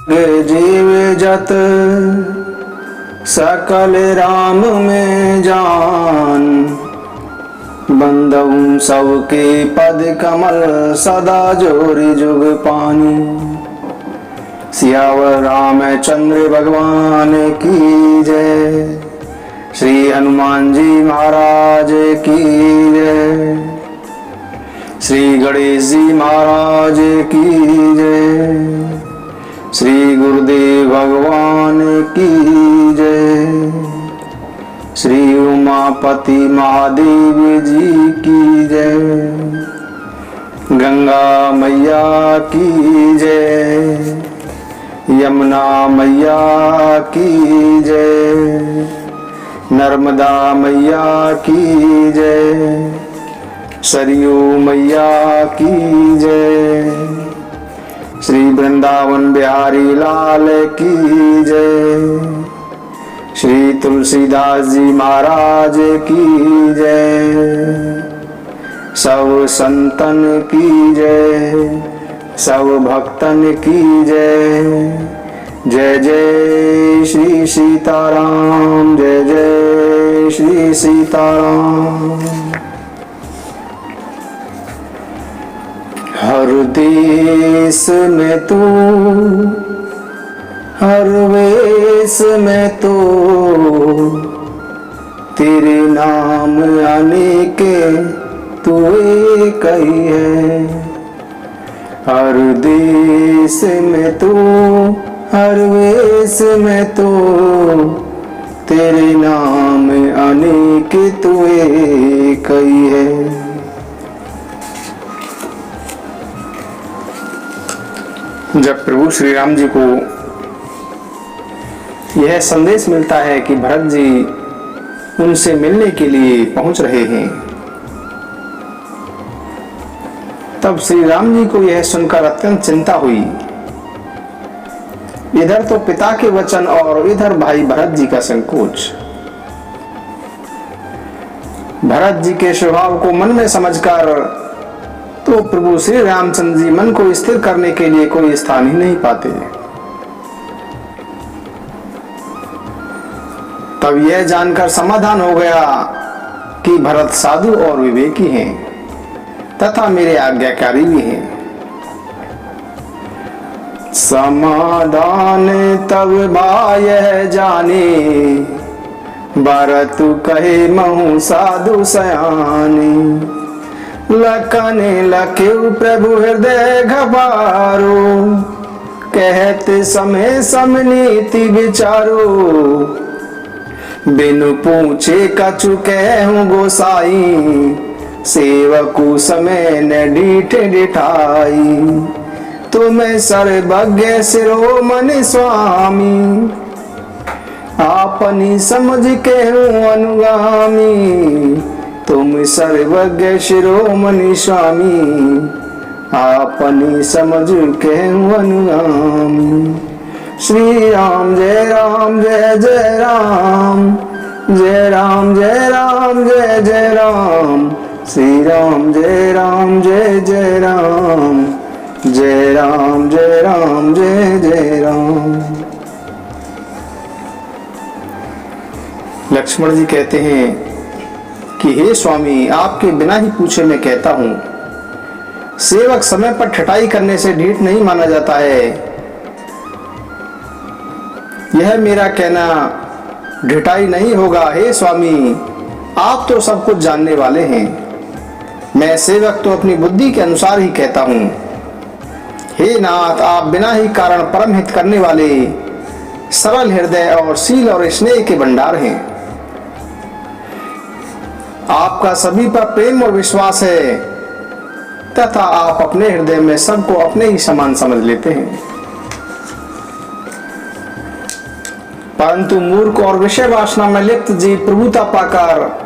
जीव जत सकल राम में जान, बंदहूँ सबके पद कमल सदा जोरि जुग पानी। सियावर रामचंद्र भगवान की जय, श्री हनुमान जी महाराज की जय, श्री गणेश जी महाराज की जय, श्री गुरुदेव भगवान की जय, श्री उमापति महादेव जी की जय, गंगा मैया की जय, यमुना मैया की जय, नर्मदा मैया की जय, सरयू मैया की जय, श्री वृंदावन बिहारी लाल की जय, श्री तुलसीदास जी महाराज की जय, सब संतन की जय, सब भक्तन की जय। जय जय श्री सीताराम, जय जय श्री सीताराम। हर देश में तू, हर वेश में तो, तेरे नाम अनेके तू एक ही है। हर देश में तू, हर वेश में तो, तेरे नाम अनेक तू एक ही है। जब प्रभु श्री राम जी को यह संदेश मिलता है कि भरत जी उनसे मिलने के लिए पहुंच रहे हैं, तब श्री राम जी को यह सुनकर अत्यंत चिंता हुई। इधर तो पिता के वचन और इधर भाई भरत जी का संकोच। भरत जी के स्वभाव को मन में समझकर तो प्रभु श्री रामचंद्र जी मन को स्थिर करने के लिए कोई स्थान ही नहीं पाते। तब यह जानकर समाधान हो गया कि भरत साधु और विवेकी हैं तथा मेरे आज्ञाकारी भी हैं। समाधान तब भाय जाने, भरत कहे महु साधु सयाने। लखन लख्यु प्रभु हृदय घबारो, कहते समय समनीति विचारो। बिनु पूछे कछु कहूँ गोसाई, सेवकु समय न डीठ डिठाई। तुम्हें सर्वज्ञ शिरोमणि स्वामी, आपनी समझ कहूँ अनुगामी। तुम सर्वज्ञ शिरोमणि स्वामी, आपनी समझ कहूँ अनुगामी। श्री राम जय राम जय जय राम, जय राम जय राम जय जय राम। श्री राम जय राम जय जय राम, जय राम जय राम जय जय राम। लक्ष्मण जी कहते हैं कि हे स्वामी, आपके बिना ही पूछे मैं कहता हूं, सेवक समय पर ठटाई करने से ढीठ नहीं माना जाता है। यह मेरा कहना ढिठाई नहीं होगा। हे स्वामी, आप तो सब कुछ जानने वाले हैं। मैं सेवक तो अपनी बुद्धि के अनुसार ही कहता हूं। हे नाथ, आप बिना ही कारण परम हित करने वाले, सरल हृदय और शील और स्नेह के भंडार हैं। आपका सभी पर प्रेम और विश्वास है तथा आप अपने हृदय में सबको अपने ही समान समझ लेते हैं। परंतु मूर्ख और विषय वासना में लिप्त जीव प्रभुता पाकर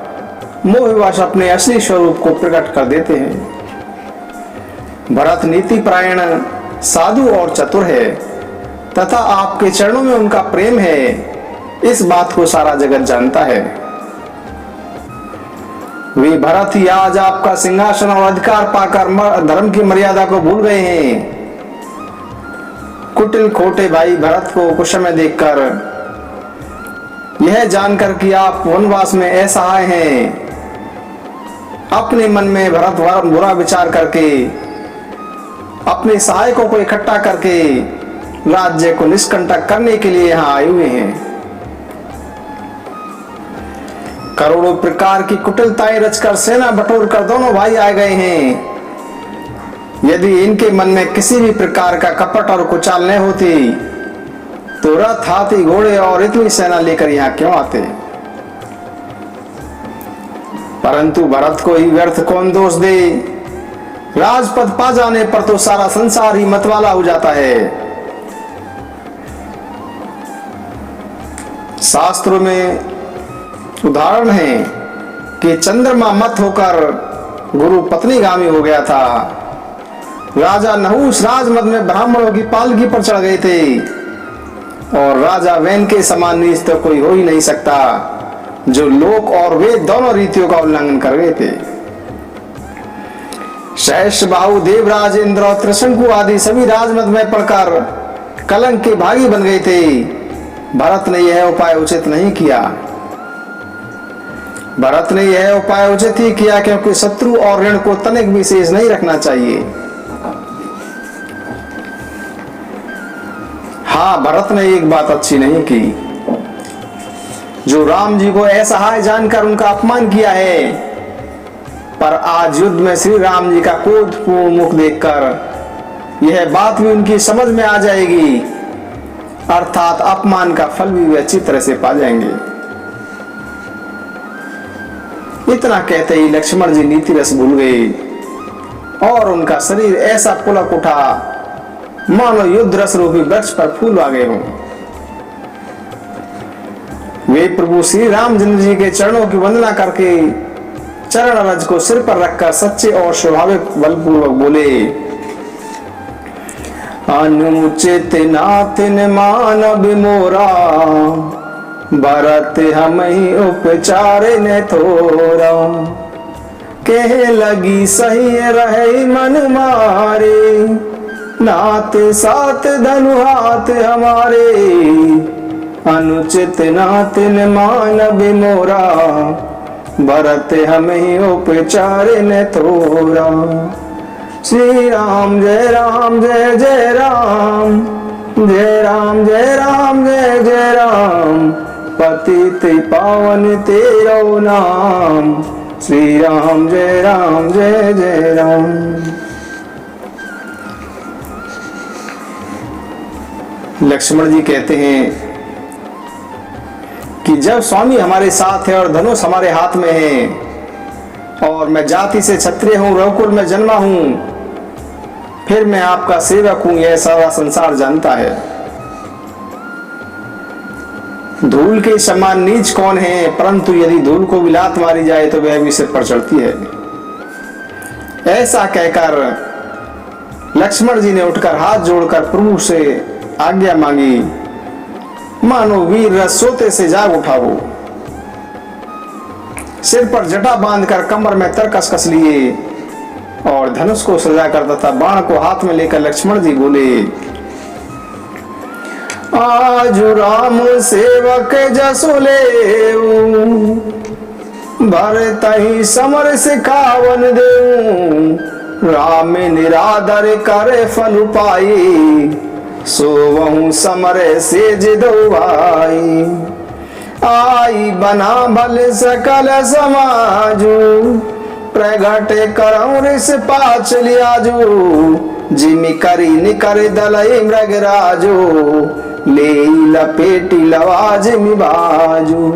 मोहवश अपने असली स्वरूप को प्रकट कर देते हैं। भरत नीति परायण, साधु और चतुर है तथा आपके चरणों में उनका प्रेम है, इस बात को सारा जगत जानता है। वे भरत ही आज आपका सिंहासन और अधिकार पाकर धर्म की मर्यादा को भूल गए हैं। कुटिल खोटे भाई भरत को कुश में देखकर, यह जानकर कि आप वनवास में असहाय हैं, अपने मन में भरत बुरा विचार करके अपने सहायकों को इकट्ठा करके राज्य को निष्कंटक करने के लिए यहाँ आए हुए हैं। करोड़ों प्रकार की कुटिलताएं रचकर सेना बटोर कर दोनों भाई आ गए हैं। यदि इनके मन में किसी भी प्रकार का कपट और कुचाल न होती तो रथ, हाथी, घोड़े और इतनी सेना लेकर यहाँ क्यों आते। परंतु भरत को ही व्यर्थ कौन दोष दे। राजपद पा जाने पर तो सारा संसार ही मतवाला हो जाता है। शास्त्रों में उदाहरण है कि चंद्रमा मत होकर गुरु पत्नीगामी हो गया था। राजा नहुष राजमद में ब्राह्मणों की पालकी पर चढ़ गए थे और राजा वैन के समान नीच तो कोई हो ही नहीं सकता जो लोक और वेद दोनों रीतियों का उल्लंघन कर गए थे। शेष, बाहु, देवराज, इंद्र और त्रिशंकु आदि सभी राजमद में पड़कर कलंक के भागी बन गए थे। भरत ने यह उपाय उचित नहीं किया। भरत ने यह उपाय उचित ही किया क्योंकि शत्रु और ऋण को तनिक भी शेष नहीं रखना चाहिए। हाँ, भरत ने एक बात अच्छी नहीं की, जो राम जी को असहाय जानकर उनका अपमान किया है। पर आज युद्ध में श्री राम जी का क्रोधपूर्ण मुख देखकर यह बात भी उनकी समझ में आ जाएगी, अर्थात अपमान का फल भी वे अच्छी तरह से पा जाएंगे। इतना कहते ही लक्ष्मण जी नीति रस भूल गए और उनका शरीर ऐसा पुलक उठा मानो युद्ध रस रूपी वृक्ष पर फूल आ गए हों। वे प्रभु श्री रामचंद्र जी के चरणों की वंदना करके चरण रज को सिर पर रखकर सच्चे और स्वाभाविक बलपूर्वक बोले, अनुचित नाथिन मानव मोरा, भरत हम ही उपचार ने थोरा, कह लगी सही रहे मन मारे, नाथ साथ धनु हाथ हमारे, अनुचित नाथिन मानव मोरा, भरत हम ही उपचार ने थोरा। श्री राम जय राम जय जय राम, जय राम जय राम जय जय राम, पतित पावन तेरो नाम, श्री राम जय जय राम। लक्ष्मण जी कहते हैं कि जब स्वामी हमारे साथ है और धनुष हमारे हाथ में है और मैं जाति से क्षत्रिय हूं, रघुकुल में जन्मा हूं, फिर मैं आपका सेवक हूं, यह सारा संसार जानता है। धूल के समान नीच कौन है, परंतु यदि धूल को भी लात मारी जाए तो वह भी सिर पर चढ़ती है। ऐसा कहकर लक्ष्मण जी ने उठकर हाथ जोड़कर प्रभु से आज्ञा मांगी, मानो वीर रस सोते से जाग उठा हो। सिर पर जटा बांधकर कमर में तरकस कस लिए और धनुष को सजा कर तथा बाण को हाथ में लेकर लक्ष्मण जी बोले, आज राम सेवक जसो लेऊ, भरत ही समर सिखावन देऊ, राम निरादर करे फल पाई, सोवहु समर से जिदो भाई, आई बना भल सकल समाजू, प्रगट करऊं रिस पाच लियाजू, जिमि करी निकर दलई मृग राजू, ले लपेटी लवाज मिबाजू,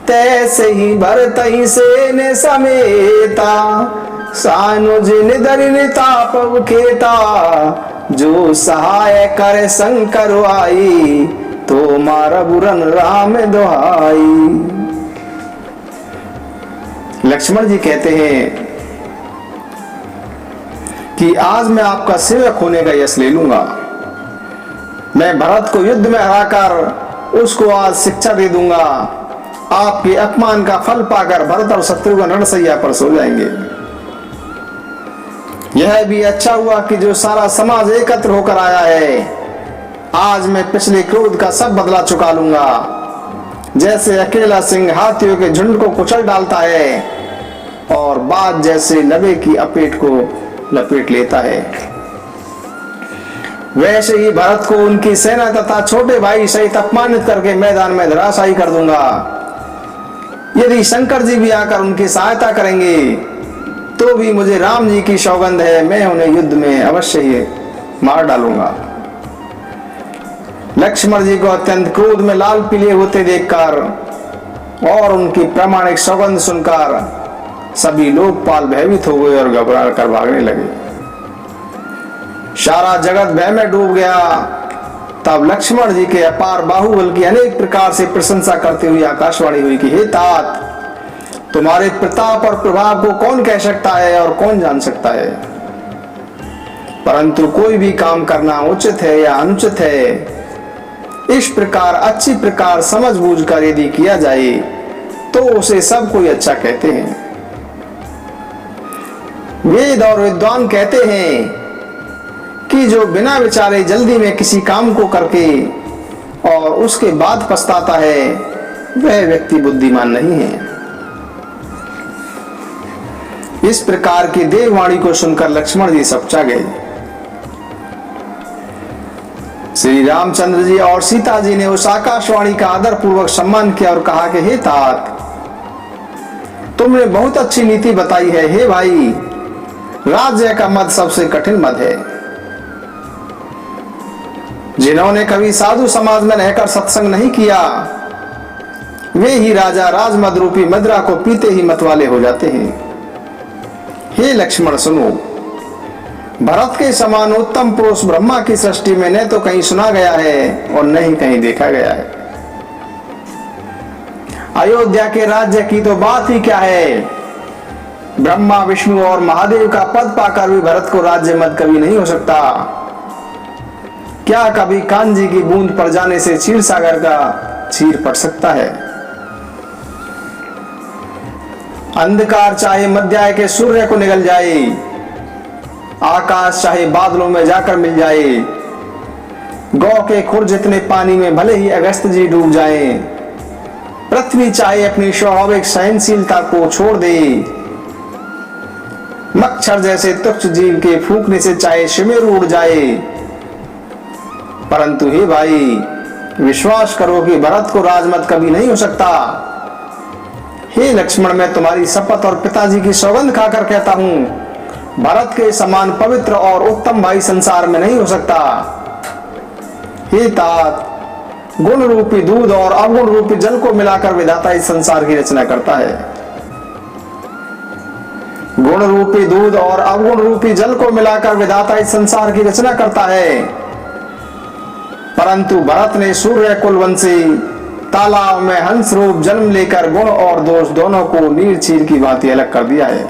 तैसे ही भरत ही से ने समेता, सानुज निदरिन ताप खेता, जो सहाय करे शंकर आई, तो मारा बुरन राम दोहाई। लक्ष्मण जी कहते हैं कि आज मैं आपका सेवक होने का यश ले लूंगा। मैं भरत को युद्ध में हराकर उसको आज शिक्षा दे दूंगा। आपके अपमान का फल पाकर भरत और शत्रुघ्न रणसैया पर सो जाएंगे। यह भी अच्छा हुआ कि जो सारा समाज एकत्र होकर आया है, आज मैं पिछले क्रोध का सब बदला चुका लूंगा। जैसे अकेला सिंह हाथियों के झुंड को कुचल डालता है और बाज जैसे नबे की अपेट को लपेट लेता है, वैसे ही भरत को उनकी सेना तथा छोटे भाई सहित अपमानित करके मैदान में धराशायी कर दूंगा। यदि शंकर जी भी आकर उनकी सहायता करेंगे तो भी मुझे राम जी की सौगंध है, मैं उन्हें युद्ध में अवश्य ही मार डालूंगा। लक्ष्मण जी को अत्यंत क्रोध में लाल पीले होते देखकर और उनकी प्रामाणिक सौगंध सुनकर सभी लोकपाल भयभीत हो गए और घबरा कर भागने लगे। सारा जगत भय में डूब गया। तब लक्ष्मण जी के अपार बाहुबल की अनेक प्रकार से प्रशंसा करते हुए आकाशवाणी हुई कि हे तात, तुम्हारे प्रताप और प्रभाव को कौन कह सकता है और कौन जान सकता है। परंतु कोई भी काम करना उचित है या अनुचित है, इस प्रकार अच्छी प्रकार समझ बूझ कर यदि किया जाए तो उसे सब कोई अच्छा कहते हैं। वेद और विद्वान कहते हैं कि जो बिना विचारे जल्दी में किसी काम को करके और उसके बाद पछताता है वह व्यक्ति बुद्धिमान नहीं है। इस प्रकार की देववाणी को सुनकर लक्ष्मण जी सपचा गए। श्री रामचंद्र जी और सीता जी ने उस आकाशवाणी का आदर पूर्वक सम्मान किया और कहा कि हे तात, तुमने बहुत अच्छी नीति बताई है। हे भाई, राज्य का मद सबसे कठिन मद है। जिन्होंने कभी साधु समाज में रहकर सत्संग नहीं किया वे ही राजा राजमद रूपी मदिरा को पीते ही मतवाले हो जाते हैं। हे लक्ष्मण सुनो, भरत के समान उत्तम पुरुष ब्रह्मा की सृष्टि में न तो कहीं सुना गया है और न ही कहीं देखा गया है। अयोध्या के राज्य की तो बात ही क्या है, ब्रह्मा विष्णु और महादेव का पद पाकर भी भरत को राज्य मद कभी नहीं हो सकता। क्या कभी कांजी की बूंद पड़ जाने से क्षीर सागर का क्षीर पड़ सकता है। अंधकार चाहे मध्याह्न के सूर्य को निगल जाए, आकाश चाहे बादलों में जाकर मिल जाए, गौ के खुर जितने पानी में भले ही अगस्त जी डूब जाए, पृथ्वी चाहे अपनी स्वाभाविक सहनशीलता को छोड़ दे, मच्छर जैसे तुच्छ जीव के फूंकने से चाहे शिमेरु उड़ जाए, परंतु हे भाई, विश्वास करो कि भरत को राजमद कभी नहीं हो सकता। हे लक्ष्मण, मैं तुम्हारी शपथ और पिताजी की सौगंध खाकर कहता हूं, भरत के समान पवित्र और उत्तम भाई संसार में नहीं हो सकता। हे तात, गुण रूपी दूध और अवगुण रूपी जल को मिलाकर विधाता इस संसार की रचना करता है। गुण रूपी दूध और अवगुण रूपी जल को मिलाकर विधाता इस संसार की रचना करता है, परंतु भरत ने सूर्य कुलवंशी तालाब में हंस रूप जन्म लेकर गुण और दोष दोनों को नीर चीर की भांति अलग कर दिया है।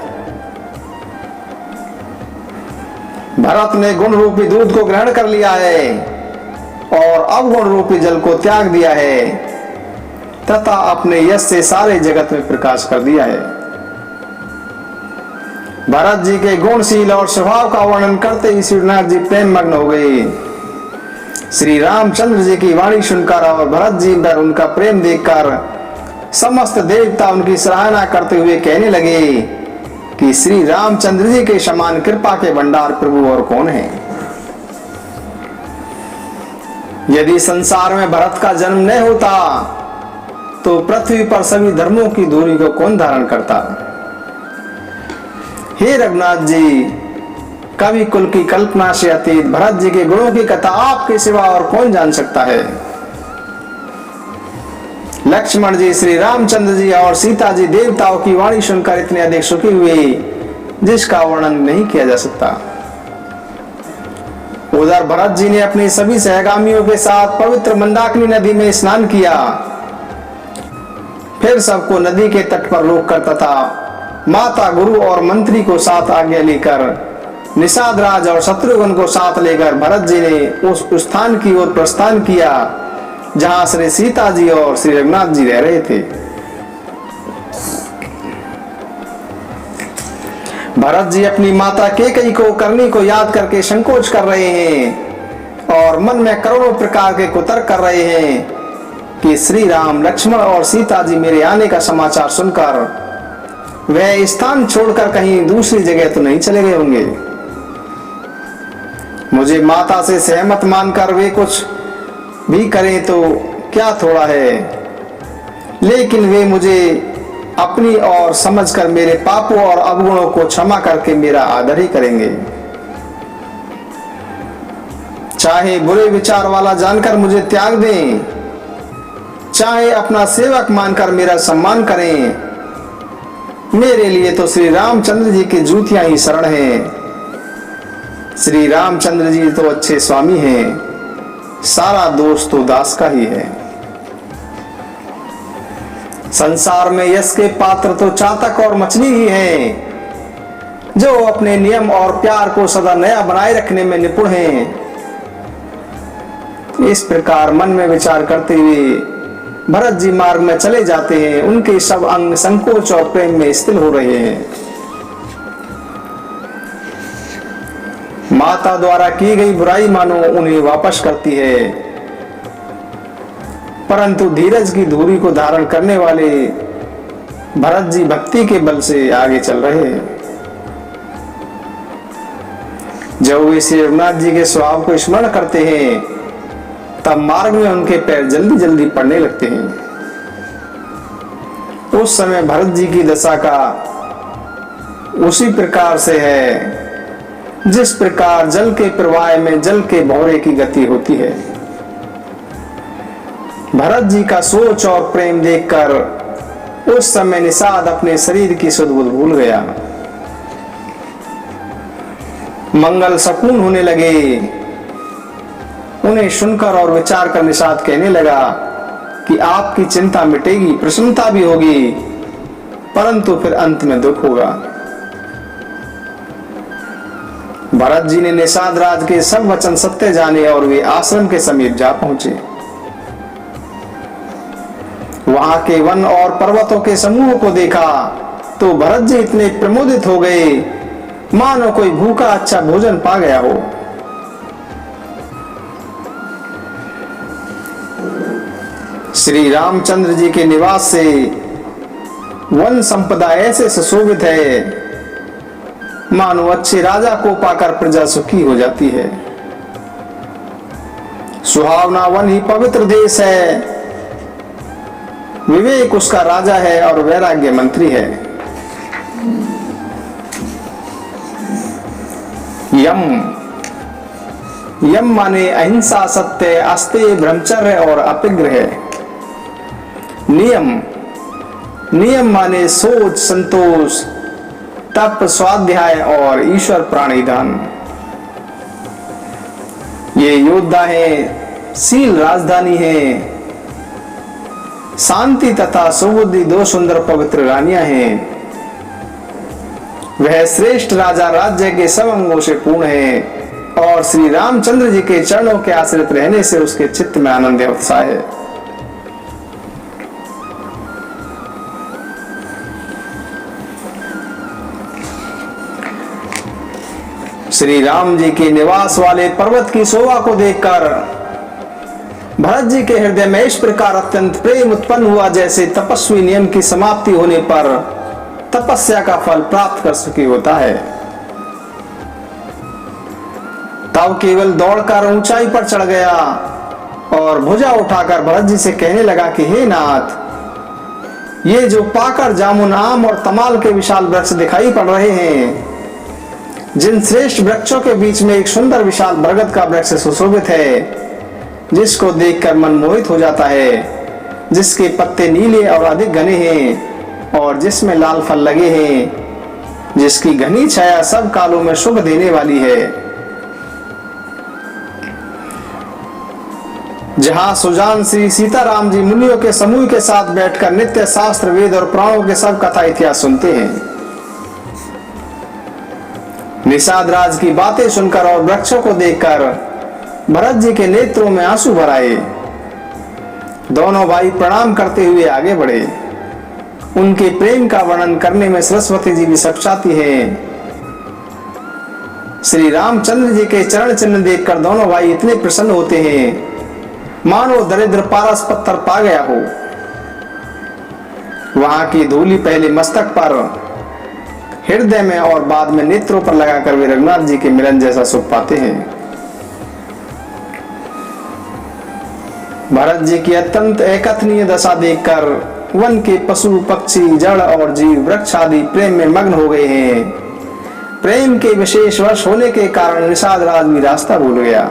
भरत ने गुण रूपी दूध को ग्रहण कर लिया है और अवगुण रूपी जल को त्याग दिया है तथा अपने यश से सारे जगत में प्रकाश कर दिया है। भरत जी के गुणशील और स्वभाव का वर्णन करते ही श्रीनाथ जी प्रेम मग्न हो गए। श्री रामचंद्र जी की वाणी सुनकर और भरत जी पर उनका प्रेम देखकर समस्त देवता उनकी सराहना करते हुए कहने लगे कि श्री रामचंद्र जी के समान कृपा के भंडार प्रभु और कौन है। यदि संसार में भरत का जन्म न होता तो पृथ्वी पर सभी धर्मों की दूरी को कौन धारण करता। हे रघुनाथ जी, कवि कुल की कल्पना से अतीत भरत जी के गुणों की कथा आपके सिवा और कौन जान सकता है। लक्ष्मण जी, श्री रामचंद्र जी और सीता जी देवताओं की वाणी सुनकर इतने अधिक सुखी हुए जिसका वर्णन नहीं किया जा सकता। उधर भरत जी ने अपनी सभी सहगामियों के साथ पवित्र मंदाकिनी नदी में स्नान किया, फिर सबको नदी के तट पर रोककर तथा माता गुरु और मंत्री को साथ आज्ञा लेकर निषाद राज और शत्रुघ्न को साथ लेकर भरत जी ने उस स्थान की ओर प्रस्थान किया जहां श्री सीता जी और श्री रघुनाथ जी रह रहे थे। भरत जी अपनी माता केकई को करनी को याद करके संकोच कर रहे हैं और मन में करोड़ों प्रकार के कुतर्क कर रहे हैं कि श्री राम, लक्ष्मण और सीता जी मेरे आने का समाचार सुनकर वह स्थान छोड़कर कहीं दूसरी जगह तो नहीं चले गए होंगे। मुझे माता से सहमत मानकर वे कुछ भी करें तो क्या थोड़ा है, लेकिन वे मुझे अपनी और समझकर मेरे पापों और अवगुणों को क्षमा करके मेरा आदर ही करेंगे। चाहे बुरे विचार वाला जानकर मुझे त्याग दें, चाहे अपना सेवक मानकर मेरा सम्मान करें, मेरे लिए तो श्री रामचंद्र जी की जूतियां ही शरण हैं। श्री रामचंद्र जी तो अच्छे स्वामी हैं, सारा दोष तो दास का ही है। संसार में यश के पात्र तो चातक और मछली ही हैं, जो अपने नियम और प्यार को सदा नया बनाए रखने में निपुण हैं। इस प्रकार मन में विचार करते हुए भरत जी मार्ग में चले जाते हैं। उनके सब अंग संकोच और प्रेम में स्थिर हो रहे हैं। माता द्वारा की गई बुराई मानो उन्हें वापस करती है, परंतु धीरज की धूरी को धारण करने वाले भरत जी भक्ति के बल से आगे चल रहे हैं। जब वे श्री रघुनाथ जी के स्वभाव को स्मरण करते हैं तब मार्ग में उनके पैर जल्दी जल्दी पड़ने लगते हैं। उस समय भरत जी की दशा का उसी प्रकार से है जिस प्रकार जल के प्रवाह में जल के भौरे की गति होती है। भरत जी का सोच और प्रेम देखकर उस समय निषाद अपने शरीर की सुध बुध भूल गया। मंगल सकून होने लगे। उन्हें सुनकर और विचार कर निषाद कहने लगा कि आपकी चिंता मिटेगी, प्रसन्नता भी होगी, परंतु फिर अंत में दुख होगा। भरत जी ने निषाद राज के सब वचन सत्य जाने और वे आश्रम के समीप जा पहुंचे। वहां के वन और पर्वतों के समूह को देखा तो भरत जी इतने प्रमोदित हो गए मानो कोई भूखा अच्छा भोजन पा गया हो। श्री रामचंद्र जी के निवास से वन संपदा ऐसे सुशोभित है मानो अच्छे राजा को पाकर प्रजा सुखी हो जाती है। सुहावना वन ही पवित्र देश है। विवेक उसका राजा है और वैराग्य मंत्री है। यम, यम माने अहिंसा, सत्य, आस्तेय, ब्रह्मचर्य और अपिग्रह। नियम, नियम माने सोच, संतोष, तप, स्वाध्याय और ईश्वर प्राणिदान। ये योद्धा है, शील राजधानी है, शांति तथा सुबुद्धि दो सुंदर पवित्र रानियां हैं। वह श्रेष्ठ राजा राज्य के सब अंगों से पूर्ण है और श्री रामचंद्र जी के चरणों के आश्रित रहने से उसके चित्त में आनंद और उत्साह है। श्री राम जी के निवास वाले पर्वत की शोभा को देखकर भरत जी के हृदय में इस प्रकार अत्यंत प्रेम उत्पन्न हुआ जैसे तपस्वी नियम की समाप्ति होने पर तपस्या का फल प्राप्त कर सुखी होता है। तब केवल दौड़कर ऊंचाई पर चढ़ गया और भुजा उठाकर भरत जी से कहने लगा कि हे नाथ, ये जो पाकर जामुन, आम और तमाल के विशाल वृक्ष दिखाई पड़ रहे हैं, जिन श्रेष्ठ वृक्षों के बीच में एक सुंदर विशाल बरगद का वृक्ष सुशोभित है, जिसको देखकर मन मोहित हो जाता है, जिसके पत्ते नीले और अधिक घने हैं और जिसमें लाल फल लगे हैं, जिसकी घनी छाया सब कालों में शुभ देने वाली है, जहां सुजान श्री सीताराम जी मुनियों के समूह के साथ बैठकर नित्य शास्त्र, वेद और पुराणों के सब कथा इतिहास सुनते हैं। निषाद राज की बातें सुनकर और वृक्षों को देखकर भरत जी के नेत्रों में आंसू भर आए। दोनों भाई प्रणाम करते हुए आगे बढ़े। उनके प्रेम का वर्णन करने में सरस्वती जी भी सकचाती हैं। श्री रामचंद्र जी के चरण चिन्ह देखकर दोनों भाई इतने प्रसन्न होते हैं मानो दरिद्र पारस पत्थर पा गया हो। वहां की धूली पहले मस्तक पर, हृदय में और बाद में नेत्रों पर लगाकर वे रघुनाथ जी के मिलन जैसा सुख पाते हैं। भरत जी की अत्यंत अकथनीय दशा देखकर वन के पशु पक्षी जड़ और जीव वृक्ष आदि प्रेम में मग्न हो गए हैं। प्रेम के विशेष वश होने के कारण निषाद राज भी रास्ता भूल गया।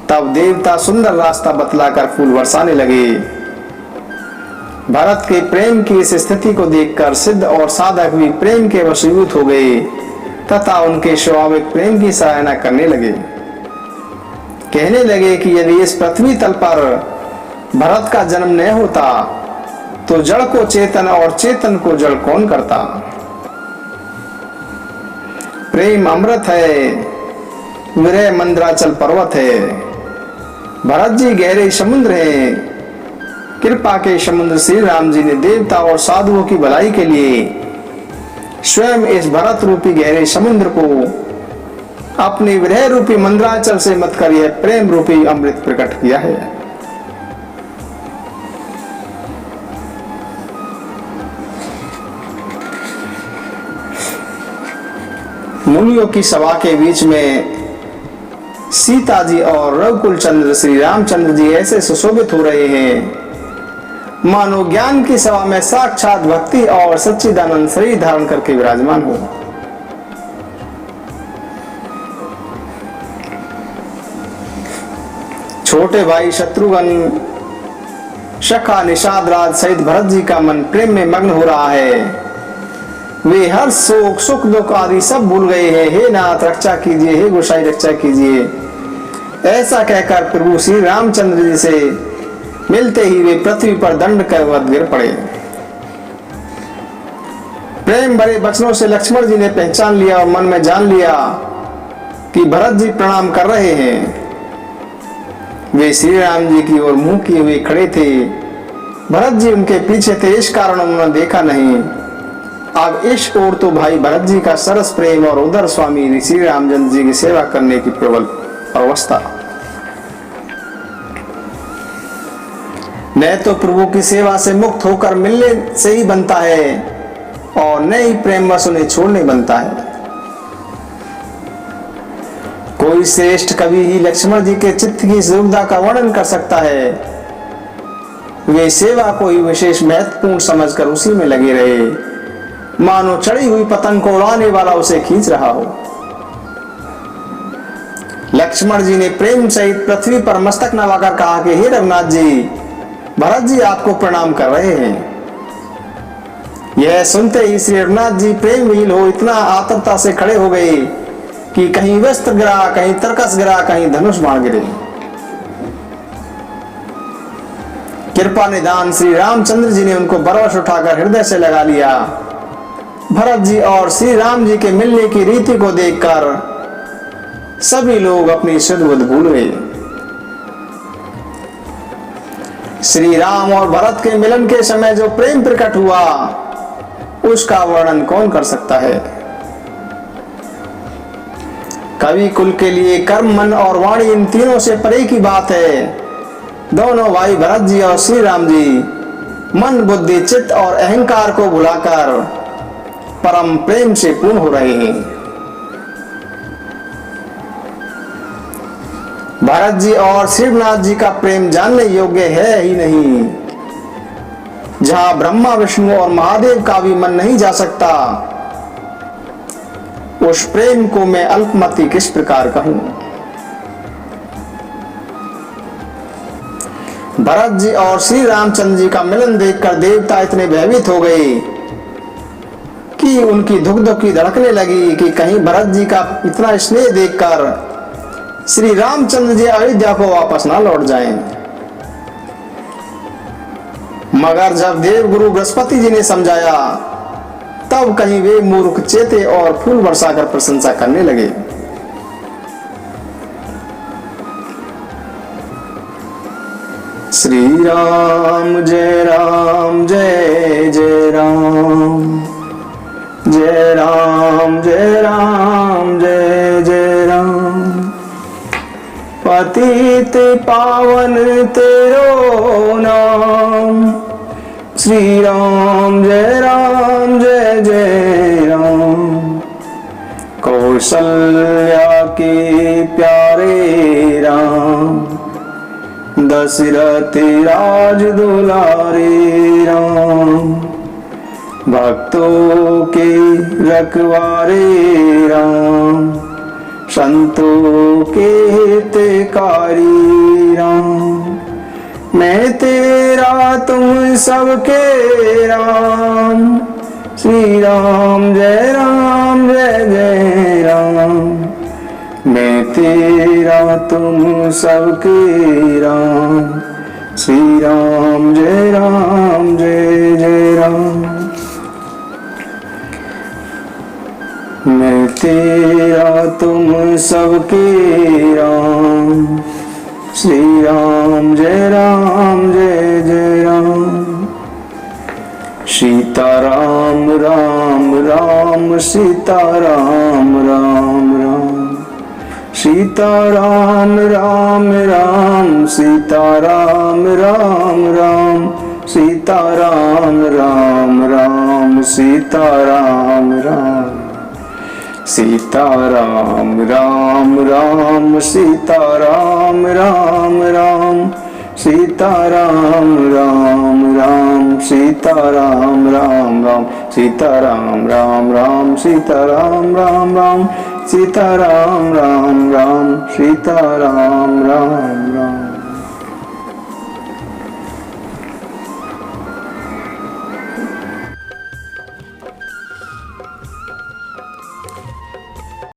तब देवता सुंदर रास्ता बतलाकर फूल बरसाने लगे। भरत के प्रेम की इस स्थिति को देखकर सिद्ध और साधक भी प्रेम के वशीभूत हो गए तथा उनके स्वाभाविक प्रेम की सराहना करने लगे। कहने लगे कि यदि इस पृथ्वी तल पर भरत का जन्म न होता तो जड़ को चेतन और चेतन को जड़ कौन करता। प्रेम अमृत है, विरह मंद्राचल पर्वत है। भरत जी गहरे समुद्र हैं। कृपा के समुद्र श्री राम जी ने देवता और साधुओं की भलाई के लिए स्वयं इस भरत रूपी गहरे समुद्र को अपने विरह रूपी मंद्राचल से मत कर यह प्रेम रूपी अमृत प्रकट किया है। मुनियों की सभा के बीच में सीता जी और रघुकुल चंद्र श्री रामचंद्र जी ऐसे सुशोभित हो रहे हैं मानो ज्ञान की सभा में साक्षात भक्ति और सच्चिदानंद शरीर धारण करके विराजमान हो। छोटे भाई शत्रुघ्न, सखा निषाद राज सहित भरत जी का मन प्रेम में मग्न हो रहा है। वे हर शोक सुख दुख आदि सब भूल गए हैं। हे नाथ रक्षा कीजिए, हे गोसाई रक्षा कीजिए, ऐसा कहकर प्रभु श्री रामचंद्र जी से मिलते ही वे पृथ्वी पर दंड कर गिर पड़े। प्रेम भरे वचनों से लक्ष्मण जी ने पहचान लिया और मन में जान लिया कि भरत जी प्रणाम कर रहे हैं। वे श्री राम जी की ओर मुंह किए हुए खड़े थे। भरत जी उनके पीछे थे, इस कारण उन्होंने देखा नहीं। अब इस ओर तो भाई भरत जी का सरस प्रेम और उधर स्वामी श्री रामचंद्र जी की सेवा करने की प्रबल अवस्था। न तो प्रभु की सेवा से मुक्त होकर मिलने से ही बनता है और न ही प्रेम वश उन्हें छोड़ने बनता है। कोई श्रेष्ठ कवि ही लक्ष्मण जी के चित्त की सुविधा का वर्णन कर सकता है। वे सेवा को ही विशेष महत्वपूर्ण समझकर उसी में लगे रहे, मानो चढ़ी हुई पतंग को उड़ाने वाला उसे खींच रहा हो। लक्ष्मण जी ने प्रेम सहित पृथ्वी पर मस्तक नवाकर कहा कि हे रघुनाथ जी, भरत जी आपको प्रणाम कर रहे हैं। यह सुनते ही श्री रघुनाथ जी प्रेम विहीन हो इतना आतुरता से खड़े हो गए कि कहीं वस्त्र गिरा, कहीं तरकस गिरा, कहीं धनुष बाण गिरे। कृपा निदान श्री रामचंद्र जी ने उनको बरवश उठाकर हृदय से लगा लिया। भरत जी और श्री राम जी के मिलने की रीति को देखकर सभी लोग अपनी सुध बुध भूल गए। श्री राम और भरत के मिलन के समय जो प्रेम प्रकट हुआ उसका वर्णन कौन कर सकता है। कवि कुल के लिए कर्म, मन और वाणी इन तीनों से परे की बात है। दोनों भाई भरत जी और श्री राम जी मन, बुद्धि, चित्त और अहंकार को भुलाकर परम प्रेम से पूर्ण हो रहे हैं। भरत जी और श्रीनाथ जी का प्रेम जानने योग्य है ही नहीं। जहां ब्रह्मा, विष्णु और महादेव का भी मन नहीं जा सकता, उस प्रेम को मैं अल्पमति किस प्रकार कहूं। भरत जी और श्री रामचंद्र जी का मिलन देखकर देवता इतने भयभीत हो गए कि उनकी धुक धुक की धड़कने लगी कि कहीं भरत जी का इतना स्नेह देखकर श्री रामचंद्र जी अयोध्या को वापस ना लौट जाएं। मगर जब देव गुरु बृहस्पति जी ने समझाया तब कहीं वे मूर्ख चेते और फूल बरसाकर प्रशंसा करने लगे। श्री राम जय राम जय जय राम, जय राम जय राम जय अतीत पावन तेरो नाम। श्री राम जय जय राम। कौशल्या के प्यारे राम, दशरथ राज दुलारे राम। भक्तों के रखवारे राम, संतों के हितकारी राम। मैं तेरा तुम सबके राम। श्री राम जय जय राम। मैं तेरा तुम सबके राम। श्री राम जय जय राम। मैं तेरा तुम सबके राम। श्री राम जय जय राम। सीता राम राम राम, सीता राम राम राम। सीता राम राम राम, सीता राम राम राम। सीता राम राम राम, सीता राम राम। सीता राम राम राम, सीता राम राम राम। सीता राम राम राम, सीता राम राम राम। सीता राम राम राम, सीता राम राम राम। सीता राम राम राम, सीता राम राम।